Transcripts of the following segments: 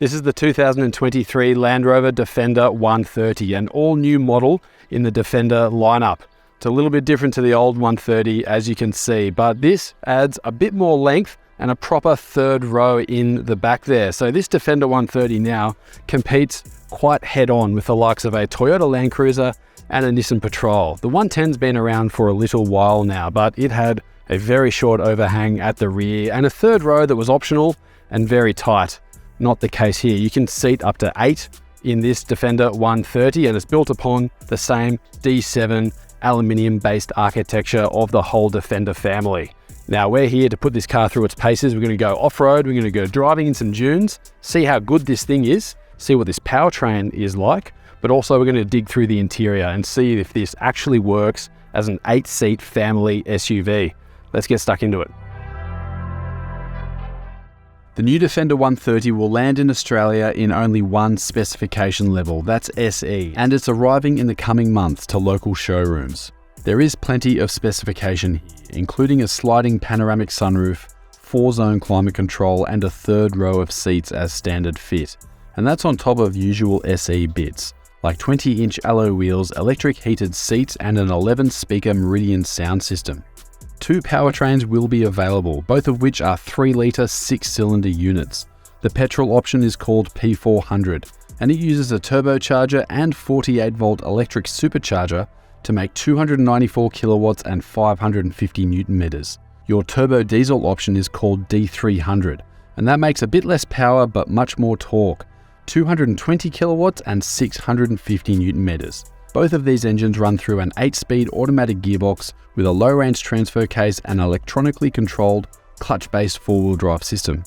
This is the 2023 Land Rover Defender 130, an all-new model in the Defender lineup. It's a little bit different to the old 130, as you can see, but this adds a bit more length and a proper third row in the back there. So this Defender 130 now competes quite head-on with the likes of a Toyota Land Cruiser and a Nissan Patrol. The 110's been around for a little while now, but it had a very short overhang at the rear and a third row that was optional and very tight. Not the case here. You can seat up to 8 in this Defender 130, and it's built upon the same D7 aluminium based architecture of the whole Defender family. Now we're here to put this car through its paces. We're going to go off-road, we're going to go driving in some dunes, see how good this thing is, see what this powertrain is like, but also we're going to dig through the interior and see if this actually works as an 8-seat family SUV. Let's get stuck into it. The new Defender 130 will land in Australia in only one specification level, that's SE, and it's arriving in the coming months to local showrooms. There is plenty of specification here, including a sliding panoramic sunroof, 4-zone climate control, and a third row of seats as standard fit. And that's on top of usual SE bits, like 20-inch alloy wheels, electric heated seats, and an 11-speaker Meridian sound system. 2 powertrains will be available, both of which are 3-litre 6-cylinder units. The petrol option is called P400, and it uses a turbocharger and 48-volt electric supercharger to make 294 kilowatts and 550 newton meters. Your turbo diesel option is called D300, and that makes a bit less power but much more torque, 220 kilowatts and 650 newton meters. Both of these engines run through an 8-speed automatic gearbox with a low-range transfer case and electronically controlled clutch-based 4-wheel drive system.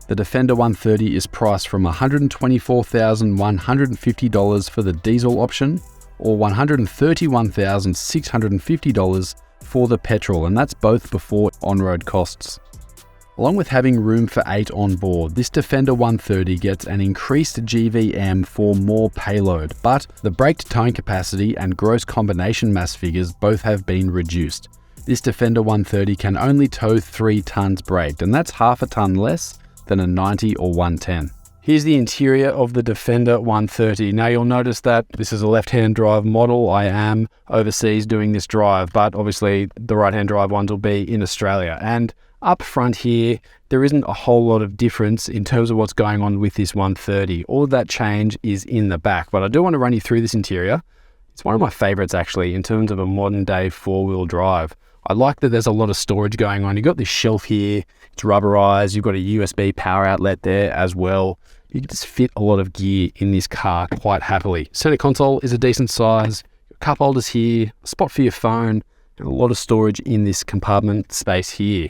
The Defender 130 is priced from $124,150 for the diesel option or $131,650 for the petrol, and that's both before on-road costs. Along with having room for 8 on board, this Defender 130 gets an increased GVM for more payload, but the braked towing capacity and gross combination mass figures both have been reduced. This Defender 130 can only tow 3 tons braked, and that's half a ton less than a 90 or 110. Here's the interior of the Defender 130. Now you'll notice that this is a left-hand drive model. I am overseas doing this drive, but obviously the right-hand drive ones will be in Australia. And up front here, there isn't a whole lot of difference in terms of what's going on with this 130. All of that change is in the back, but I do want to run you through this interior. It's one of my favorites actually in terms of a modern day 4-wheel drive. I like that there's a lot of storage going on. You've got this shelf here, it's rubberized, you've got a USB power outlet there as well. You can just fit a lot of gear in this car quite happily. Center console is a decent size, cup holders here, a spot for your phone, and a lot of storage in this compartment space here.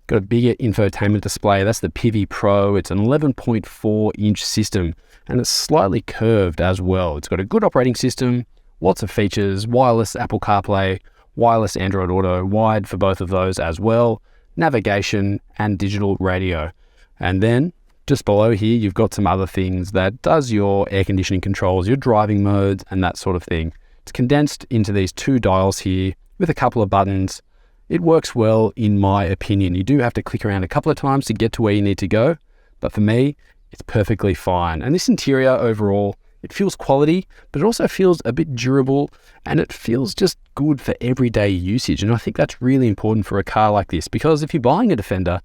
Got a bigger infotainment display, that's the Pivi Pro. It's an 11.4 inch system and it's slightly curved as well. It's got a good operating system, lots of features, wireless Apple CarPlay, wireless Android Auto, wide for both of those as well, navigation and digital radio. And then just below here, you've got some other things that does your air conditioning controls, your driving modes and that sort of thing. It's condensed into these 2 dials here with a couple of buttons. It works well in my opinion. You do have to click around a couple of times to get to where you need to go, but for me, it's perfectly fine. And this interior overall, it feels quality, but it also feels a bit durable and it feels just good for everyday usage. And I think that's really important for a car like this, because if you're buying a Defender,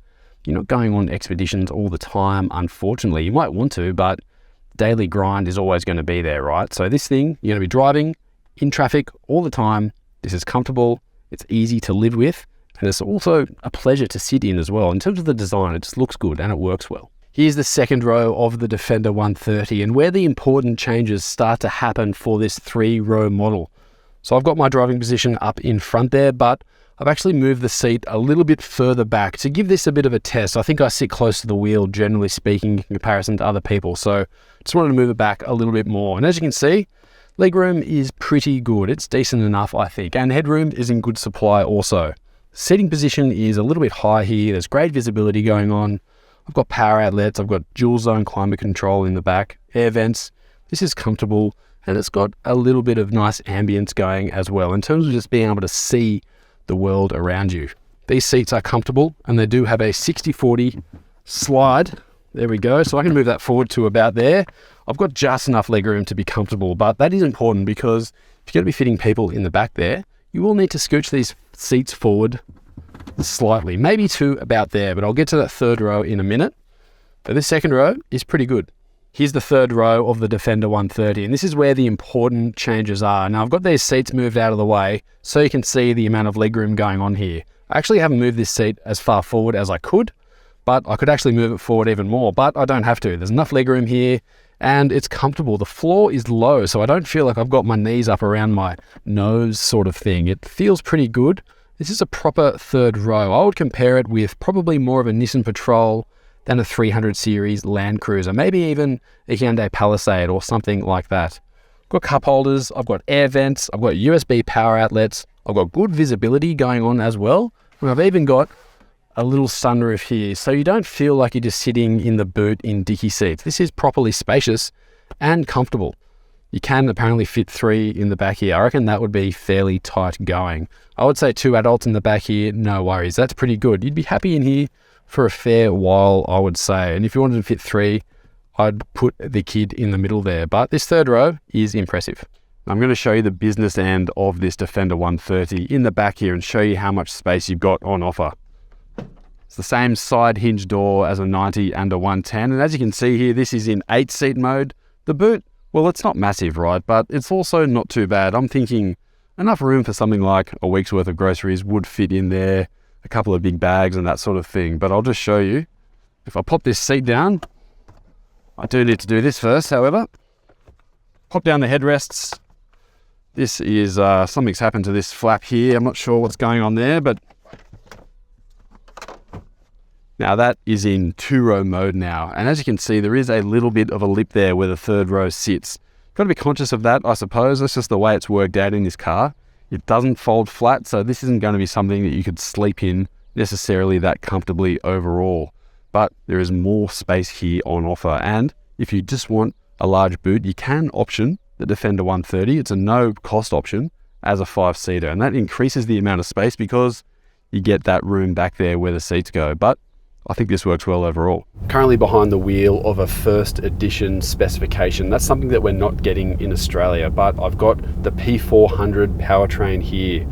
you're not going on expeditions all the time, unfortunately. You might want to, but daily grind is always going to be there, right? So this thing, you're going to be driving in traffic all the time. This is comfortable. It's easy to live with, and it's also a pleasure to sit in as well. In terms of the design, it just looks good and it works well. Here's the second row of the Defender 130 and where the important changes start to happen for this 3-row model. So I've got my driving position up in front there, but I've actually moved the seat a little bit further back to give this a bit of a test. I think I sit close to the wheel, generally speaking, in comparison to other people. So just wanted to move it back a little bit more. And as you can see, legroom is pretty good. It's decent enough, I think, and headroom is in good supply also. Seating position is a little bit high here. There's great visibility going on. I've got power outlets. I've got dual zone climate control in the back, air vents. This is comfortable and it's got a little bit of nice ambience going as well in terms of just being able to see the world around you. These seats are comfortable and they do have a 60/40 slide There we go. So I can move that forward to about there. I've got just enough legroom to be comfortable, but that is important because if you're going to be fitting people in the back there, you will need to scooch these seats forward slightly, maybe to about there, but I'll get to that third row in a minute. But this second row is pretty good. Here's the third row of the Defender 130, and this is where the important changes are. Now I've got these seats moved out of the way so you can see the amount of legroom going on here. I actually haven't moved this seat as far forward as I could, but I could actually move it forward even more, but I don't have to. There's enough legroom here and it's comfortable. The floor is low, so I don't feel like I've got my knees up around my nose sort of thing. It feels pretty good. This is a proper third row. I would compare it with probably more of a Nissan Patrol than a 300 series Land Cruiser, maybe even a Hyundai Palisade or something like that. I've got cup holders, I've got air vents, I've got USB power outlets, I've got good visibility going on as well, and I've even got a little sunroof here, so you don't feel like you're just sitting in the boot in dicky seats. This is properly spacious and comfortable. You can apparently fit 3 in the back here. I reckon that would be fairly tight going. I would say 2 adults in the back here, no worries. That's pretty good. You'd be happy in here for a fair while, I would say. And if you wanted to fit 3, I'd put the kid in the middle there. But this third row is impressive. I'm going to show you the business end of this Defender 130 in the back here and show you how much space you've got on offer. It's the same side hinge door as a 90 and a 110. And as you can see here, this is in 8-seat mode. The boot, well, it's not massive, right? But it's also not too bad. I'm thinking enough room for something like a week's worth of groceries would fit in there, a couple of big bags and that sort of thing. But I'll just show you. If I pop this seat down, I do need to do this first, however. Pop down the headrests. This is, something's happened to this flap here. I'm not sure what's going on there, but now that is in 2-row mode now. And as you can see, there is a little bit of a lip there where the third row sits. Got to be conscious of that, I suppose. That's just the way it's worked out in this car. It doesn't fold flat, so this isn't going to be something that you could sleep in necessarily that comfortably overall. But there is more space here on offer. And if you just want a large boot, you can option the Defender 130. It's a no-cost option as a 5-seater, and that increases the amount of space because you get that room back there where the seats go. But I think this works well overall. Currently behind the wheel of a first edition specification. That's something that we're not getting in Australia, but I've got the P400 powertrain here.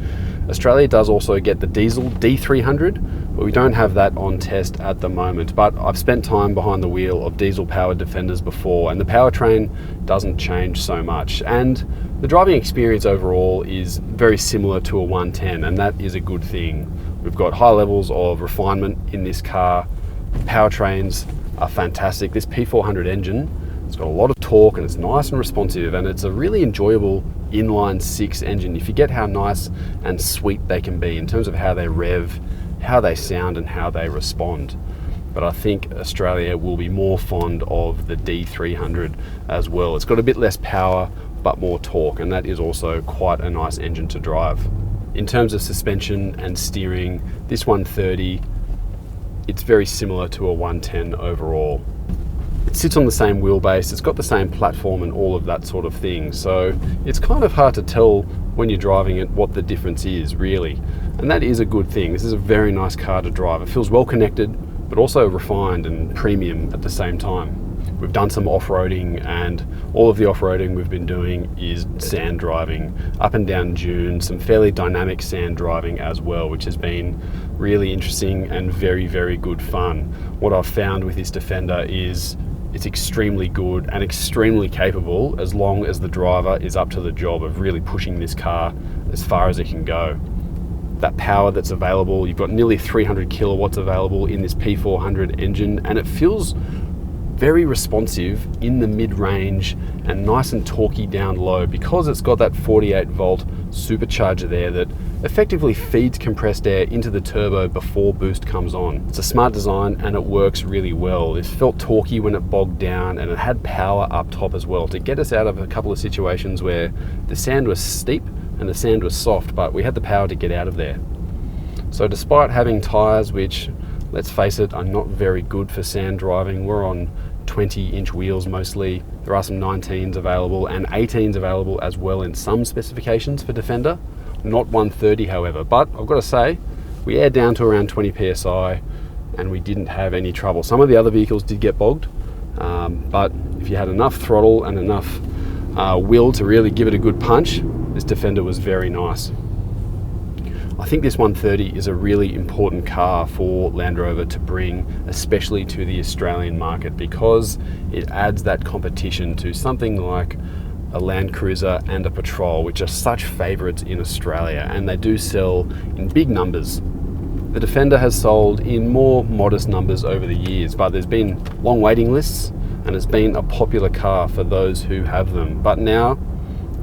Australia does also get the diesel D300, but we don't have that on test at the moment. But I've spent time behind the wheel of diesel powered Defenders before, and the powertrain doesn't change so much. And the driving experience overall is very similar to a 110, and that is a good thing. We've got high levels of refinement in this car. Powertrains are fantastic. This P400 engine, it's got a lot of torque and it's nice and responsive, and it's a really enjoyable inline 6 engine. You forget how nice and sweet they can be in terms of how they rev, how they sound and how they respond. But I think Australia will be more fond of the D300 as well. It's got a bit less power but more torque, and that is also quite a nice engine to drive. In terms of suspension and steering, this 130, it's very similar to a 110 overall. It sits on the same wheelbase, it's got the same platform and all of that sort of thing. So it's kind of hard to tell when you're driving it what the difference is really. And that is a good thing. This is a very nice car to drive. It feels well connected, but also refined and premium at the same time. We've done some off-roading, and all of the off-roading we've been doing is sand driving, up and down dunes, some fairly dynamic sand driving as well, which has been really interesting and very, very good fun. What I've found with this Defender is it's extremely good and extremely capable as long as the driver is up to the job of really pushing this car as far as it can go. That power that's available, you've got nearly 300 kilowatts available in this P400 engine, and it feels very responsive in the mid-range and nice and torquey down low because it's got that 48 volt supercharger there that effectively feeds compressed air into the turbo before boost comes on. It's a smart design and it works really well. It felt torquey when it bogged down, and it had power up top as well to get us out of a couple of situations where the sand was steep and the sand was soft, but we had the power to get out of there. So despite having tyres which, let's face it, are not very good for sand driving, we're on 20-inch wheels mostly. There are some 19s available and 18s available as well in some specifications for Defender. Not 130 however, but I've got to say, we air down to around 20 psi. and we didn't have any trouble. Some of the other vehicles did get bogged, but if you had enough throttle and enough will to really give it a good punch, this Defender was very nice. I think this 130 is a really important car for Land Rover to bring, especially to the Australian market, because it adds that competition to something like a Land Cruiser and a Patrol, which are such favourites in Australia, and they do sell in big numbers. The Defender has sold in more modest numbers over the years, but there's been long waiting lists and has been a popular car for those who have them. But now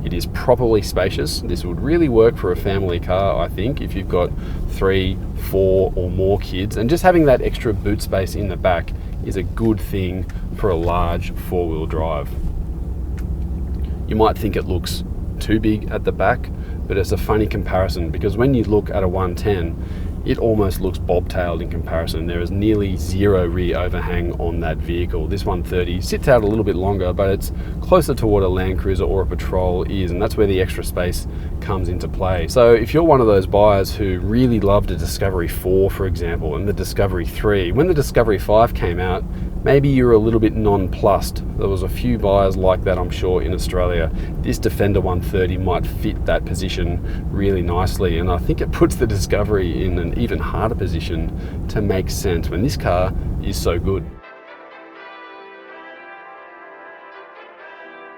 it is properly spacious. This would really work for a family car, I think, if you've got 3, 4 or more kids, and just having that extra boot space in the back is a good thing for a large four-wheel drive. You might think it looks too big at the back, but it's a funny comparison, because when you look at a 110, it almost looks bobtailed in comparison. There is nearly zero rear overhang on that vehicle. This 130 sits out a little bit longer, but it's closer to what a Land Cruiser or a Patrol is, and that's where the extra space comes into play. So if you're one of those buyers who really loved a Discovery 4, for example, and the Discovery 3, when the Discovery 5 came out, maybe you were a little bit nonplussed. There was a few buyers like that, I'm sure, in Australia. This Defender 130 might fit that position really nicely, and I think it puts the Discovery in an even harder position to make sense when this car is so good.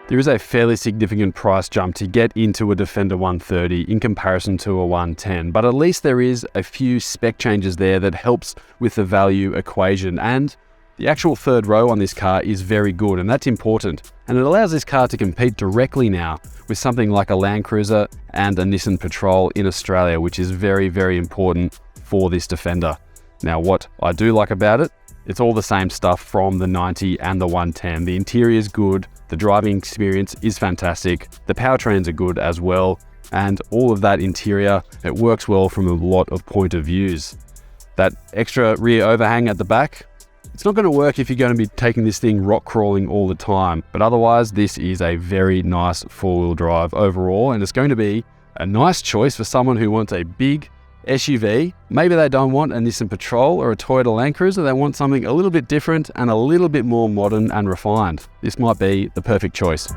There is a fairly significant price jump to get into a Defender 130 in comparison to a 110, but at least there is a few spec changes there that helps with the value equation, and the actual third row on this car is very good, and that's important. And it allows this car to compete directly now with something like a Land Cruiser and a Nissan Patrol in Australia, which is very, very important for this Defender. Now, what I do like about it, it's all the same stuff from the 90 and the 110. The interior is good, the driving experience is fantastic, the powertrains are good as well, and all of that interior, it works well from a lot of point of views. That extra rear overhang at the back, it's not going to work if you're going to be taking this thing rock crawling all the time, but otherwise this is a very nice four-wheel drive overall, and it's going to be a nice choice for someone who wants a big SUV. Maybe they don't want a Nissan Patrol or a Toyota Land Cruiser, they want something a little bit different and a little bit more modern and refined. This might be the perfect choice.